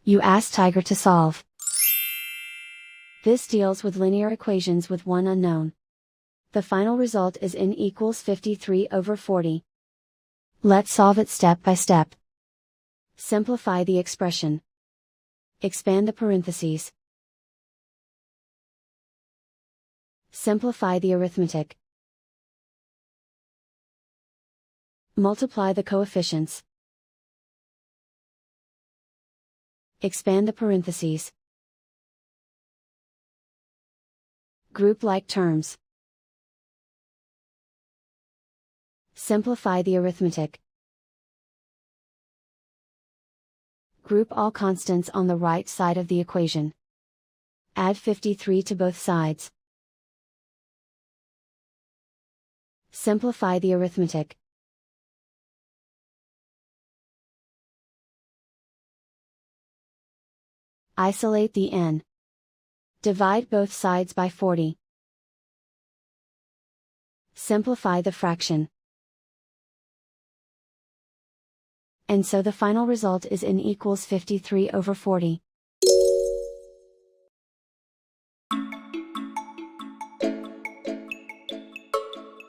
You ask Tiger to solve. This deals with linear equations with one unknown. The final result is n equals 53/40. Let's solve it step by step. Simplify the expression. Expand the parentheses. Simplify the arithmetic. Multiply the coefficients. Expand the parentheses. Group like terms. Simplify the arithmetic. Group all constants on the right side of the equation. Add 53 to both sides. Simplify the arithmetic. Isolate the n. Divide both sides by 40. Simplify the fraction. And so the final result is n equals 53/40.